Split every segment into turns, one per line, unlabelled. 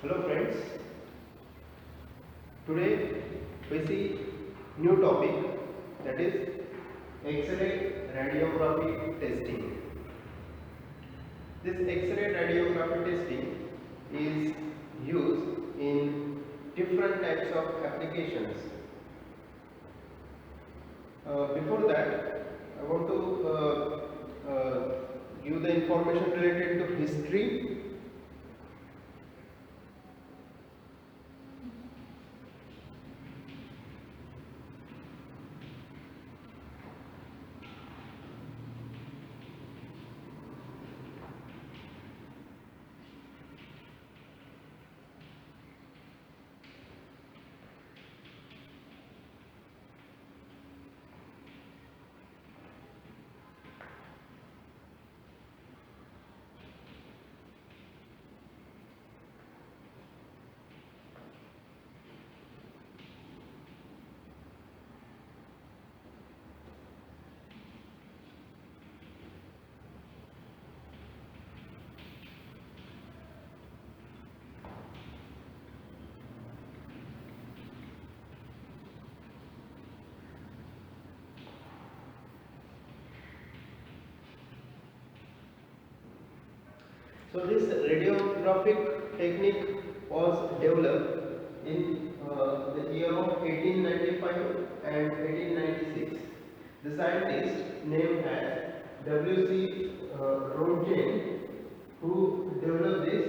Hello friends, today we see new topic, that is X-ray radiography testing. This X-ray radiography testing is used in different types of applications. Before that, I want to give the information related to history. So this radiographic technique was developed in the year of 1895 and 1896. The scientist named as W.C. Röntgen, who developed this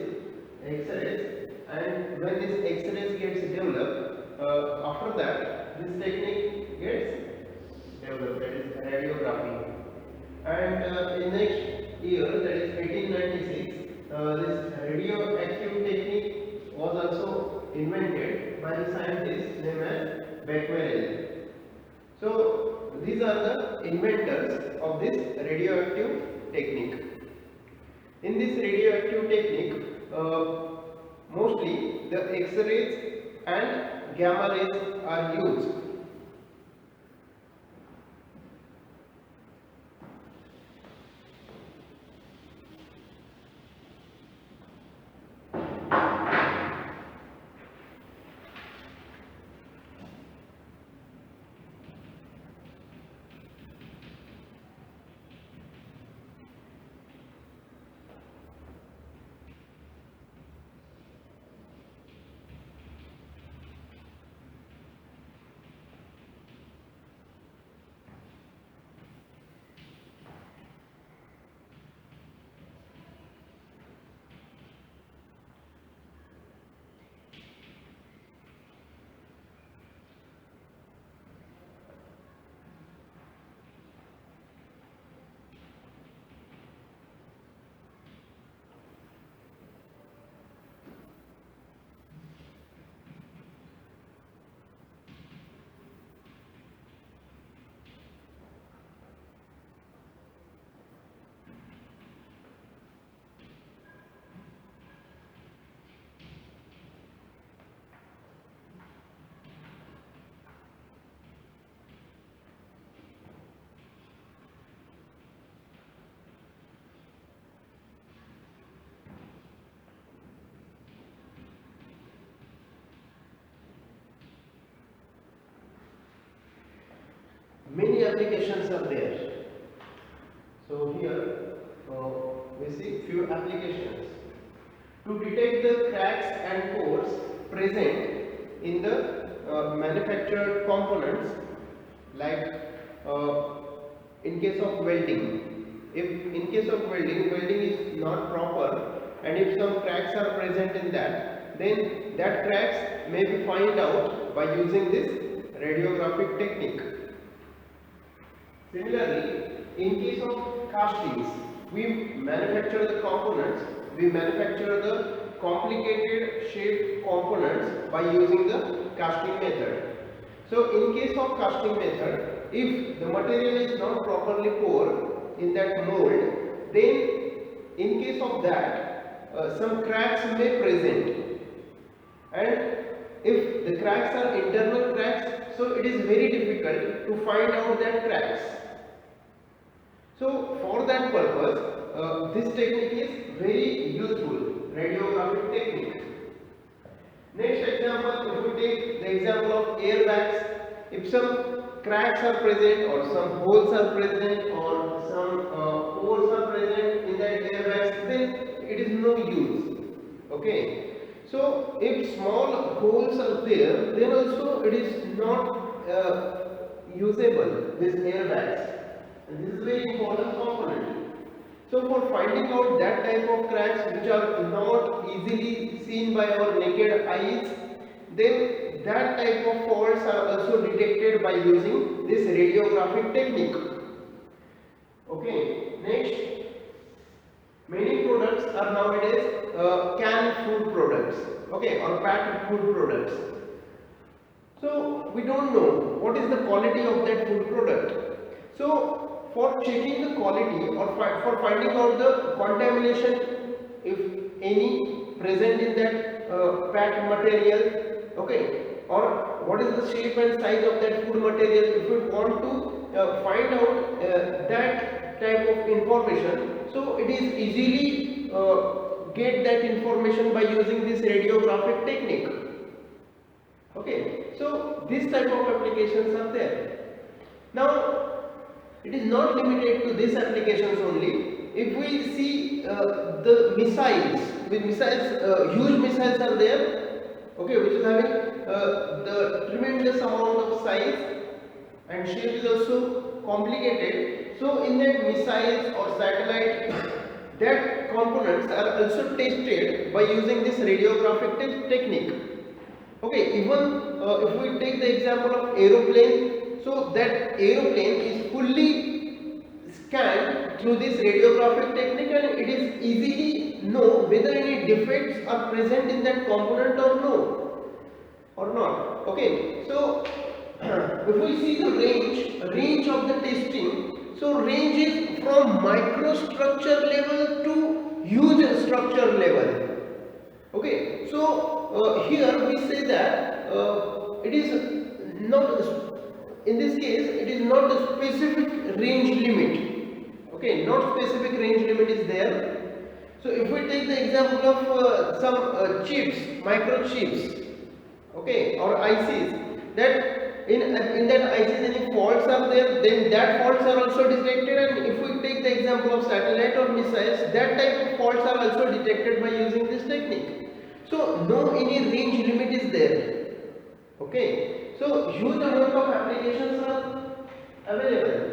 X-rays, and when this X-rays gets developed, after that this technique gets developed, that is radiography. And in next year, that is 1896, this radioactive technique was also invented by the scientist named as Becquerel. So these are the inventors of this radioactive technique. In this radioactive technique, mostly the X-rays and gamma rays are used. Many applications are there. So here we see few applications. To detect the cracks and pores present in the manufactured components, like in case of welding. If in case of welding is not proper, and if some cracks are present in that, then that cracks may be found out by using this radiographic technique. Similarly, in case of castings, we manufacture the components, we manufacture the complicated shaped components by using the casting method. So in case of casting method, if the material is not properly poured in that mold, then in case of that, some cracks may present. And if the cracks are internal cracks, so it is very difficult to find out that cracks. So for that purpose, this technique is very useful, radiographic technique. Next example, if we take the example of airbags, if some cracks are present or some holes are present or some pores are present in that airbags, then it is no use. Okay. So if small holes are there, then also it is not usable, this airbags. And this is very important component. So for finding out that type of cracks which are not easily seen by our naked eyes, then that type of faults are also detected by using this radiographic technique. Okay, next, many products are nowadays canned food products, okay, or packed food products. So we don't know what is the quality of that food product. So for checking the quality or for finding out the contamination, if any present in that packed material, okay, or what is the shape and size of that food material, if we want to find out that type of information, so it is easily get that information by using this radiographic technique. Okay, so this type of applications are there. Now, it is not limited to these applications only. If we see the missiles, with missiles, huge missiles are there, okay, which is having the tremendous amount of size and shape is also complicated. So, in that missiles or satellite, that components are also tested by using this radiographic technique. Okay, even if we take the example of aeroplane, so that aeroplane is fully scanned through this radiographic technique and it is easily know whether any defects are present in that component or no or not. Okay, so if we see the range of the testing, so range is from microstructure level to huge structure level. Okay, so here we say that it is not, in this case, it is not a specific range limit. Okay, not specific range limit is there. So if we take the example of some chips, microchips, okay, or ICs, that in that ICs any faults are there, then that faults are also detected. And if we take the example of satellite or missiles, that type of faults are also detected by using this technique. So no any range limit is there. Okay, so huge amount of applications are available.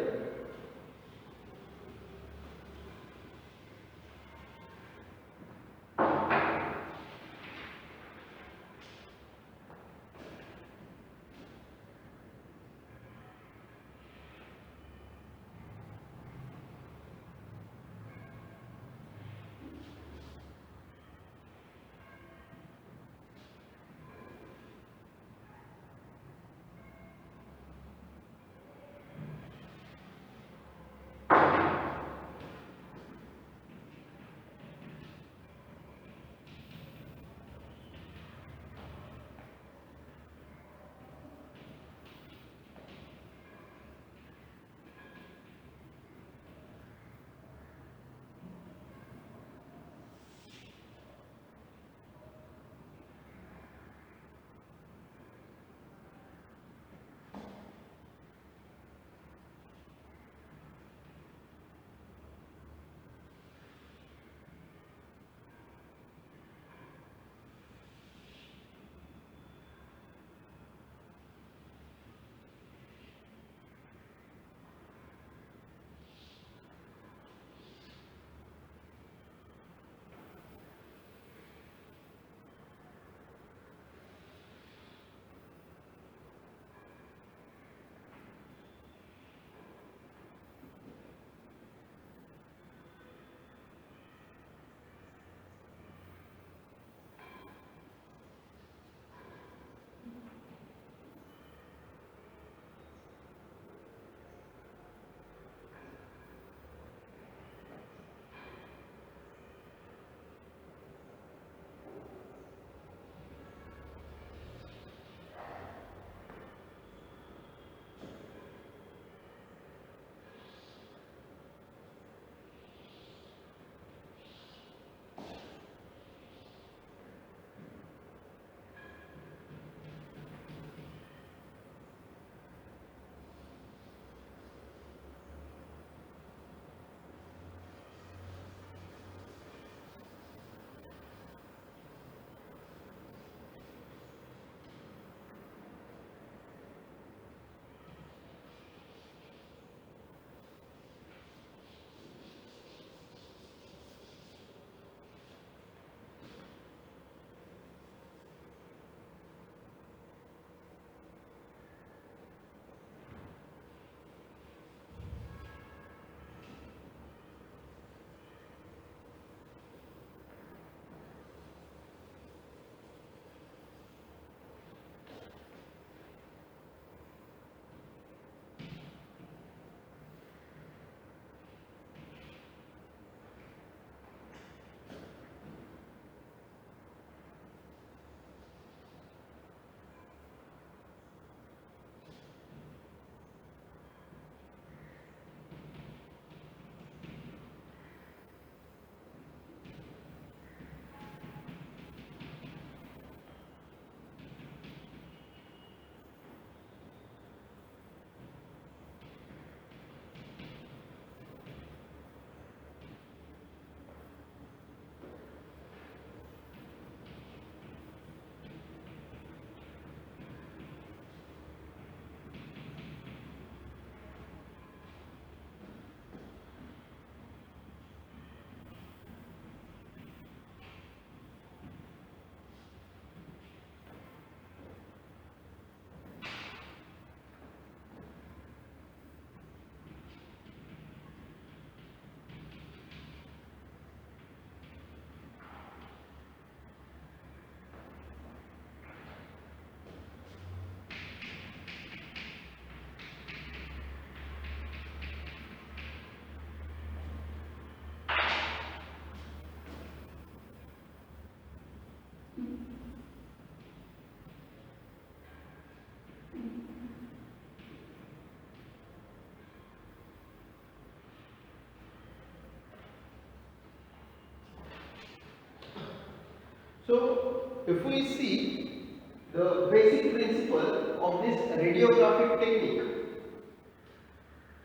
So if we see the basic principle of this radiographic technique,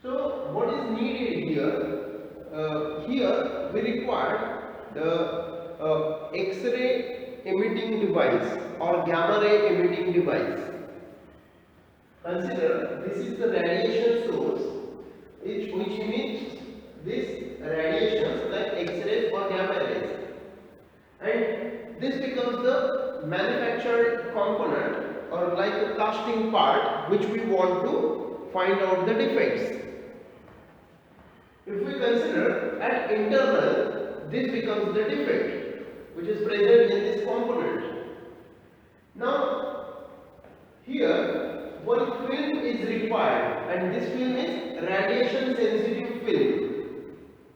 so what is needed here? Here we require the X-ray emitting device or gamma ray emitting device. Consider this is the radiation source which emits this radiations like X-rays or gamma rays, and this becomes the manufactured component or like a casting part which we want to find out the defects. If we consider at internal, this becomes the defect which is present in this component. Now here one film is required and this film is radiation sensitive film.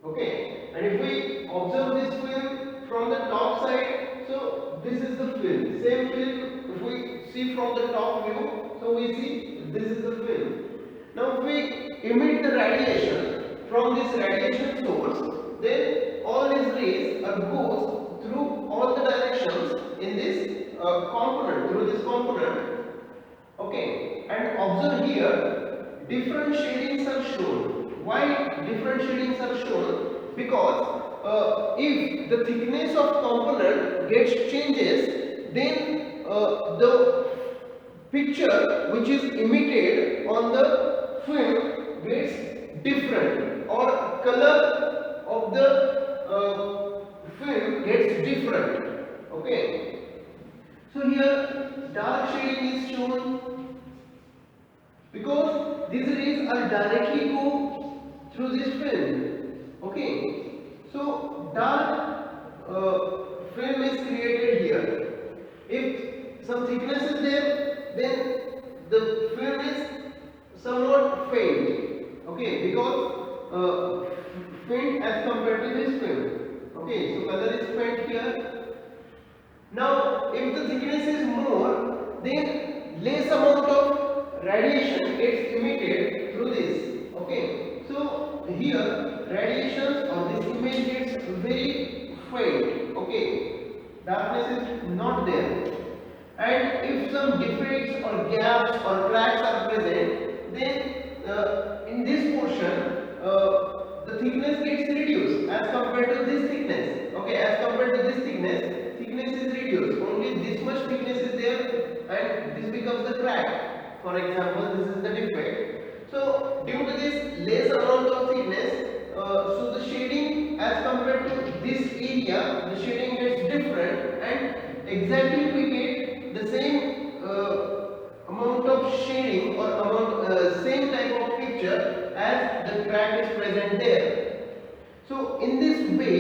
Okay, and if we observe this film from the top side, so this is the film. Same film, if we see from the top view, so we see this is the film. Now if we emit the radiation from this radiation source, then all these rays goes through all the directions in this component, through this component. Okay, and observe here, different shadings are shown. Why different shadings are shown? Because if the thickness of component gets changes, then the picture which is emitted on the film gets different, or color of the film gets different. Okay, so here dark shading is shown because these rays are directly go through this film. Okay, so dark film is created here. If some thickness is there, then the film is somewhat faint. Okay, because faint as compared to this film. Okay, so color is faint here. Now, if the thickness is more, then less amount of radiation gets emitted through this. Okay, so here radiations or this image gets very faint. Okay, darkness is not there. And if some defects or gaps or cracks are present, then in this portion the thickness gets reduced as compared to this thickness. Okay, as compared to this thickness is reduced. Only this much thickness is there and this becomes the crack. For example, this is the defect. So due to this less amount of thickness, so the shading as compared to this area, the shading gets different, and exactly we get the same amount of shading or same type of picture as the crack is present there. So in this way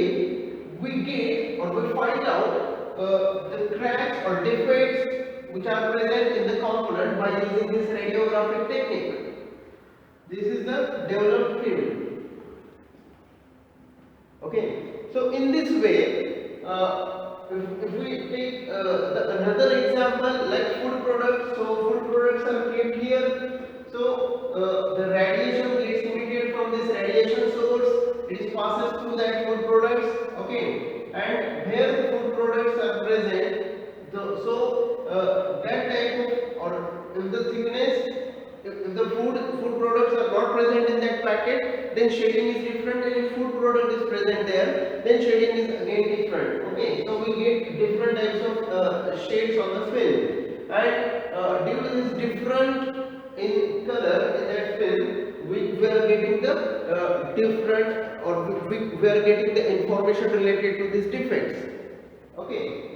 we get or we find out the cracks or defects which are present in the component by using this radiographic technique. This is the developed field. Okay, so in this way, if we take another example like food products, so food products are kept here. So the radiation gets emitted from this radiation source. It passes through that food products. Okay, and where the food products are present, that type of, or if the thickness, if the food products are not present in that packet, then shading is different, and if food product is present there, then shading is again different. Okay, so we get different types of shades on the film, and due to this different in color in that film, we are getting the different, or we are getting the information related to these defects. Okay.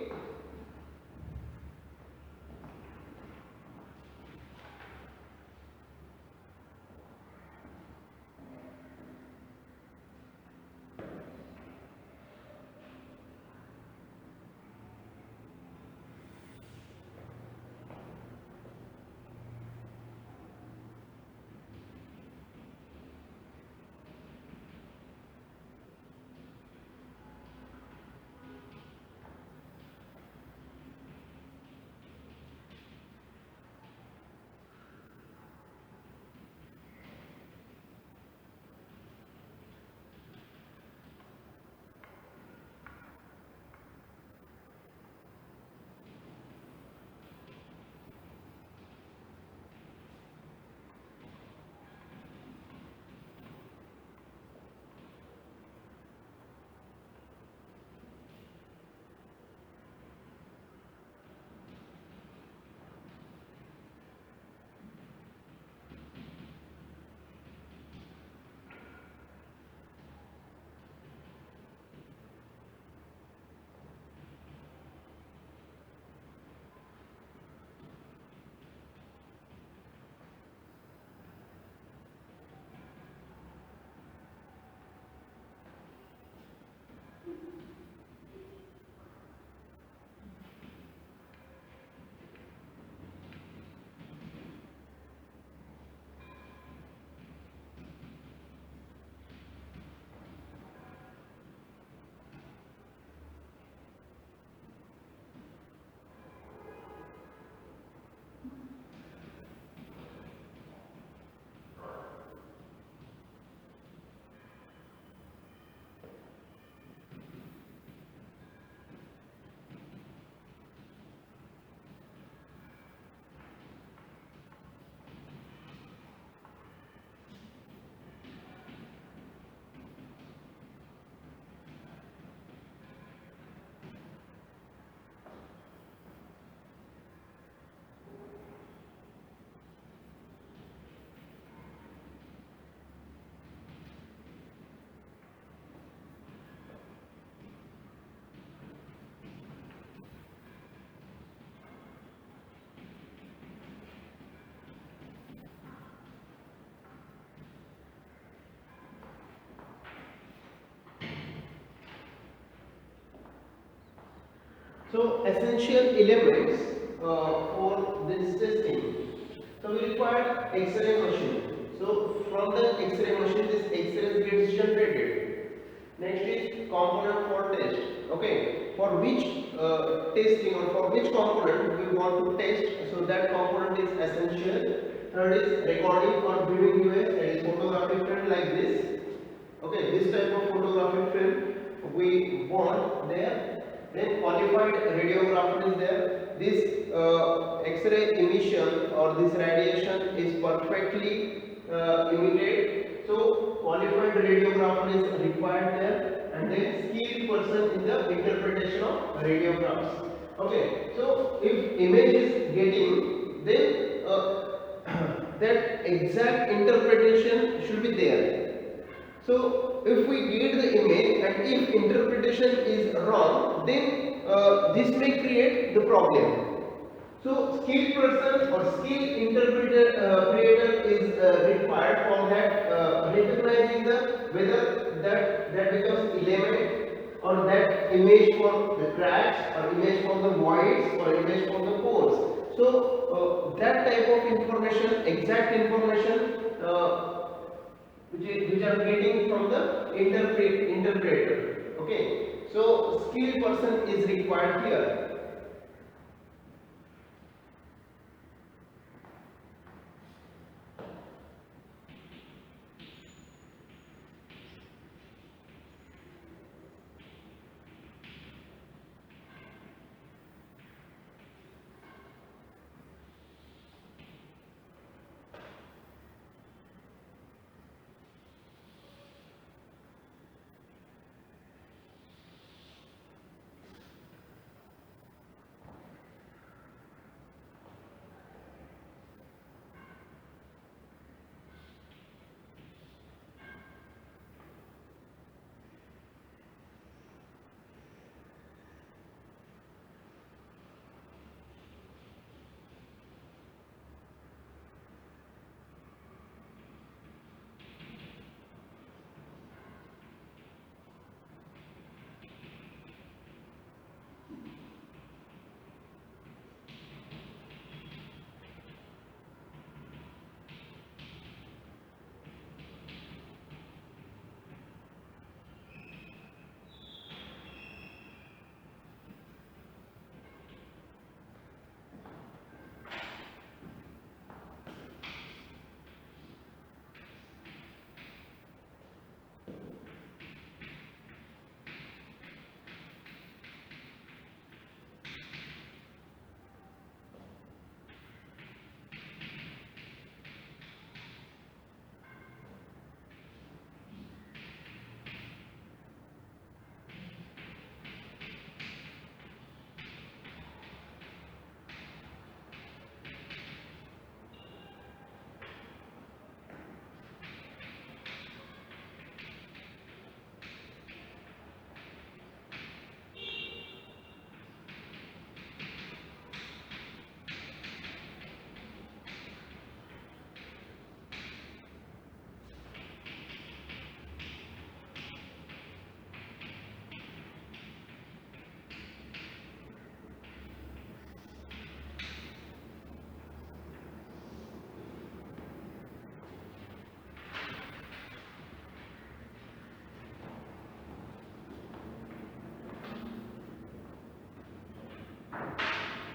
So essential elements for this testing. So we require X-ray machine. So from the X-ray machine, this X-ray gets generated. Next is component for test. Okay, for which testing or for which component we want to test. So that component is essential. Third is recording or viewing device, that is photographic film like this. Okay, this type of photographic film we want there. Then qualified radiographer is there. This X-ray emission or this radiation is perfectly emitted. So qualified radiographer is required there, and then skilled person in the interpretation of radiographs. Okay, so if image is getting, then that exact interpretation should be there. So if we get the image and if interpretation is wrong, then this may create the problem. So skilled person or skilled interpreter creator is required for that, recognizing the whether that becomes element or that image for the cracks or image for the voids or image for the pores. So that type of information, exact information. Which are getting from the interpreter. Okay, so skilled person is required here.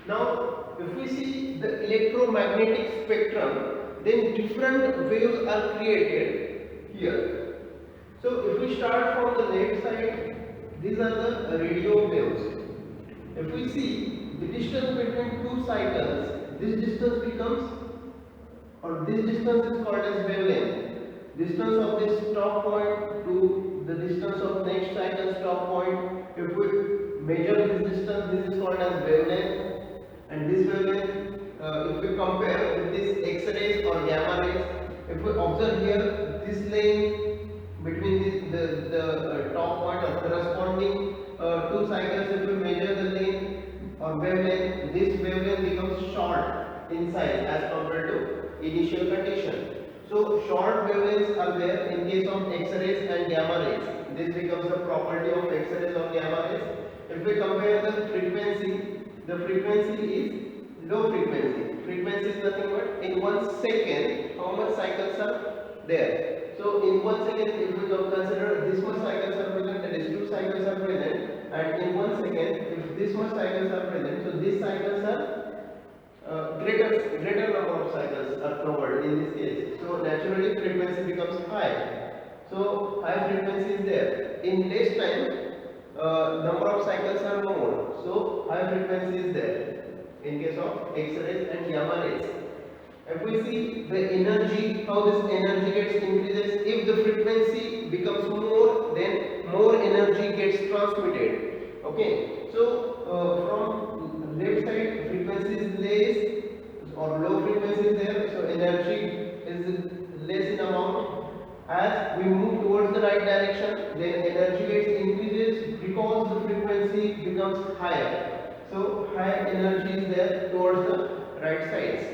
Now, if we see the electromagnetic spectrum, then different waves are created here. So, if we start from the left side, these are the radio waves. If we see the distance between two cycles, this distance becomes, or this distance is called as wavelength. Distance of this stop point to the distance of next cycle stop point. If we measure this distance, this is called as wavelength. And this wavelength, if we compare with this X-rays or gamma rays, if we observe here this length between the top point of corresponding two cycles, if we measure the length or wavelength, this wavelength becomes short in size as compared to initial condition. So short wavelengths are there in case of X-rays and gamma rays. This becomes a property of X-rays or gamma rays. If we compare the frequency is low frequency. Frequency is nothing but in 1 second how much cycles are there. So in 1 second, if we consider this much cycles are present, that is 2 cycles are present, and in 1 second, if this much cycles are present, so these cycles are greater number of cycles are covered in this case. So naturally frequency becomes high. So high frequency is there. In less time, number of cycles are more. So high frequency is there in case of X-rays and gamma rays. If we see the energy, how this energy gets increases, if the frequency becomes more, then more energy gets transmitted. Okay, so from left side frequency is less or low frequency is there, so energy is less in amount. As we move towards the right direction, then energy gets increases because the frequency becomes higher. So high energy is there towards the right sides.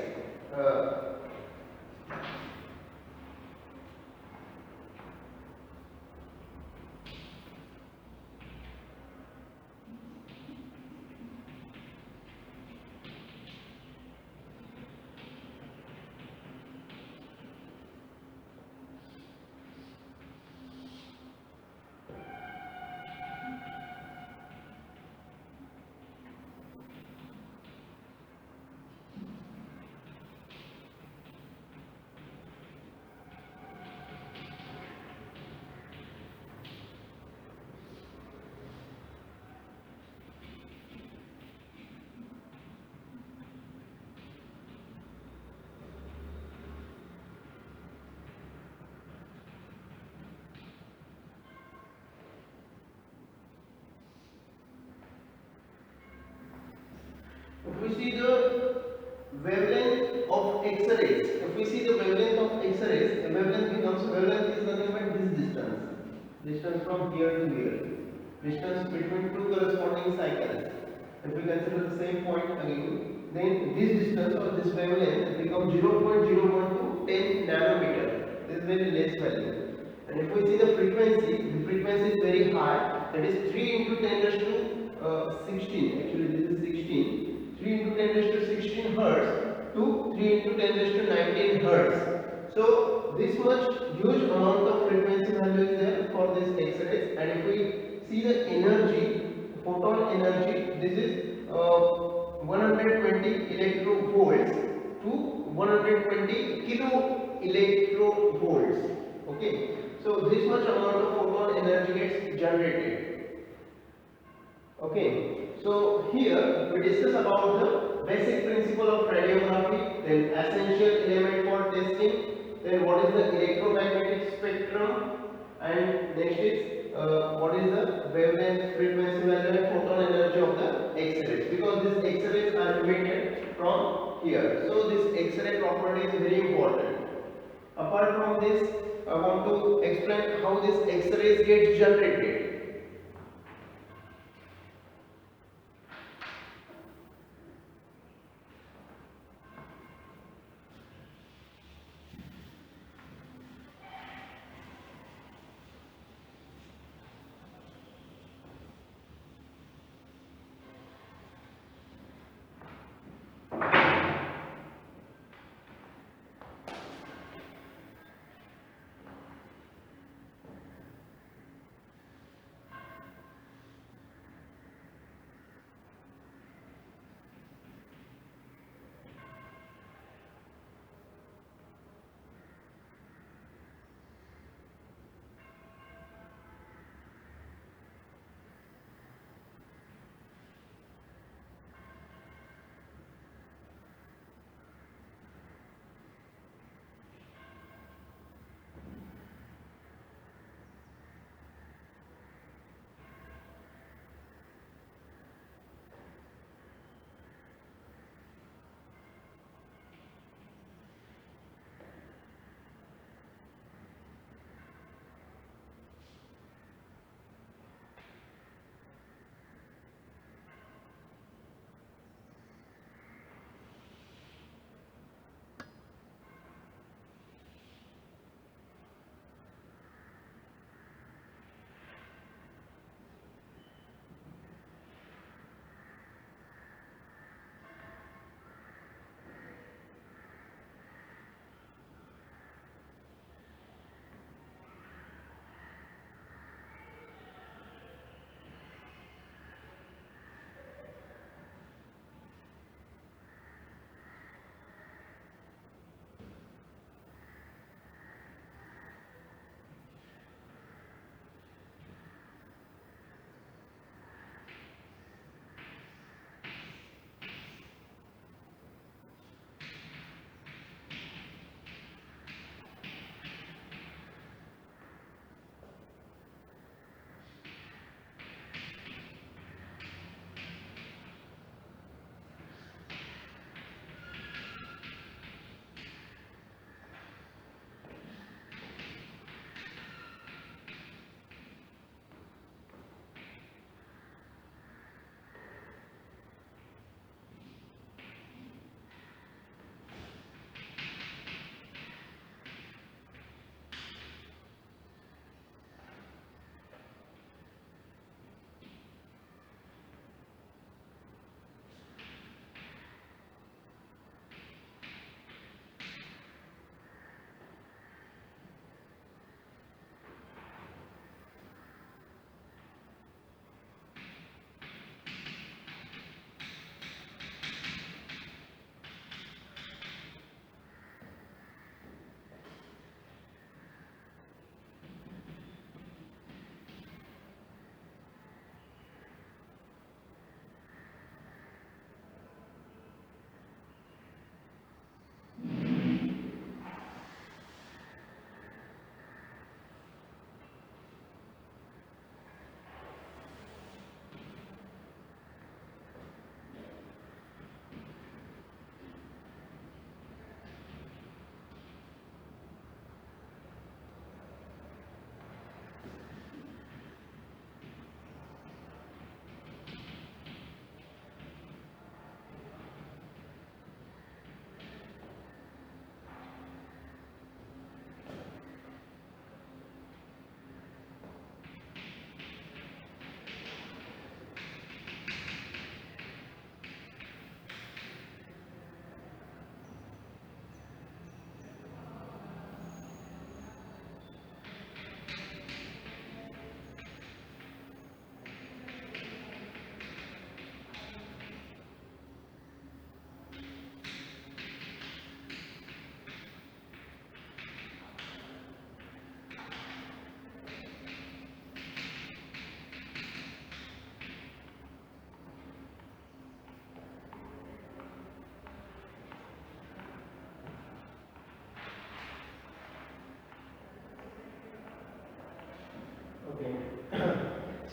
If we see the wavelength of X-rays, if we see the wavelength of X-rays, the wavelength is nothing but this distance from here to here, distance between two corresponding cycles. If we consider the same point again, then this distance or this wavelength becomes 0.012 10 nanometer. This is very less value. And if we see the frequency is very high, that is 3 into 10 raised to 16. Actually, this is 16. 3 into 10 raised to 16 hertz to 3 into 10 raised to 19 hertz. So this much huge amount of frequency value is there for this X-rays. And if we see the energy, photon energy, this is 120 electrovolts to 120 kilo electrovolts. Okay, so this much amount of photon energy gets generated. Okay, so here we discuss about the basic principle of radiography, then essential element for testing, then what is the electromagnetic spectrum, and next is what is the wavelength, frequency value, and photon energy of the X-rays, because these X-rays are emitted from here. So this X-ray property is very important. Apart from this, I want to explain how this X-rays get generated.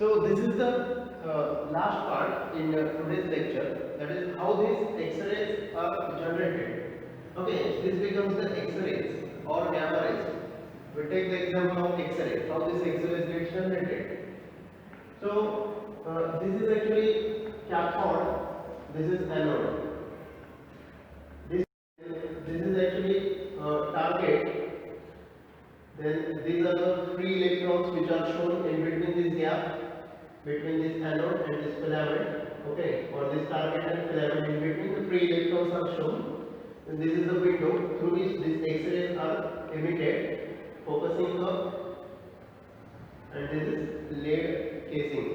So this is the last part in today's lecture, that is how these X-rays are generated. Okay, this becomes the X-rays or gamma rays. We take the example of X-ray, how this X-rays gets generated. So this is actually cathode, this is anode. This is actually target. Then these are the free electrons which are shown in between this gap, between this anode and this filament. Okay, or this target and filament in between, the free electrons are shown. And this is the window through which these X-rays are emitted, focusing curve, and this is lead casing.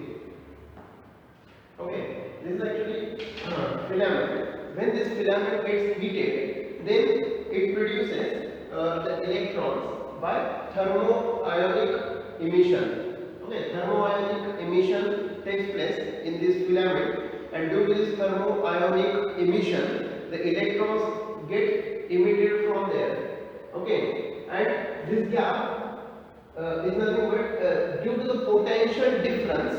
Okay, this is actually filament. When this filament gets heated, then it produces the electrons by thermoionic emission. Okay, thermoionic emission takes place in this filament, and due to this thermoionic emission, the electrons get emitted from there. Okay, and this gap is nothing but due to the potential difference.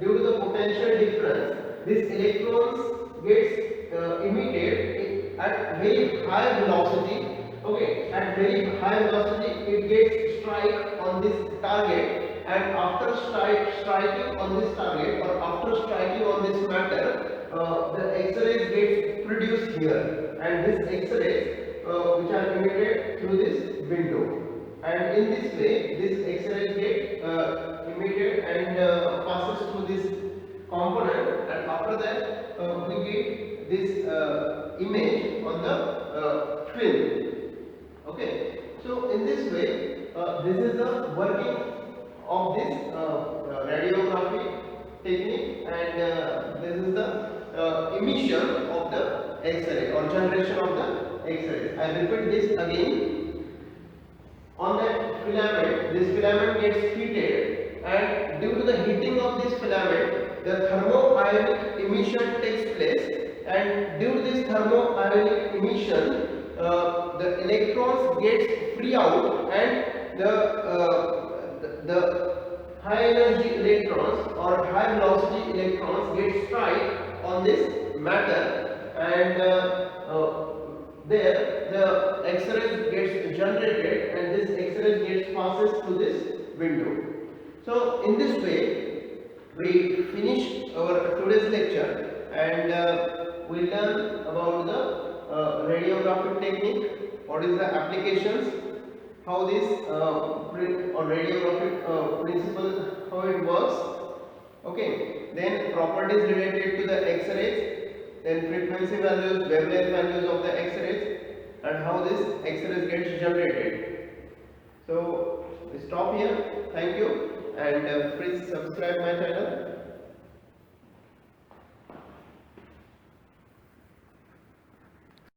Due to the potential difference, this electrons gets emitted at very high velocity. Okay, at very high velocity, it gets strike on this target, and after striking on this target or after striking on this matter, the X-rays get produced here, and this X-rays which are emitted through this window. And in this way, this X-rays get emitted and passes through this component, and after that we get this image on the film. Okay, so in this way, this is the working of this radiography technique, and this is the emission of the X-ray or generation of the X-rays. I repeat this again. On that filament, this filament gets heated, and due to the heating of this filament, the thermoionic emission takes place, and due to this thermoionic emission, the electrons gets free out, and the high energy electrons or high velocity electrons get strike on this matter, and there the X-rays gets generated, and this X-rays gets passes through this window. So in this way we finish our today's lecture, and we learn about the radiographic technique, what is the applications, how this radiographic principle, how it works. Okay, then properties related to the X-rays, then frequency values, wavelength values of the X-rays, and how this X-rays gets generated. So we stop here. Thank you, and please subscribe my channel.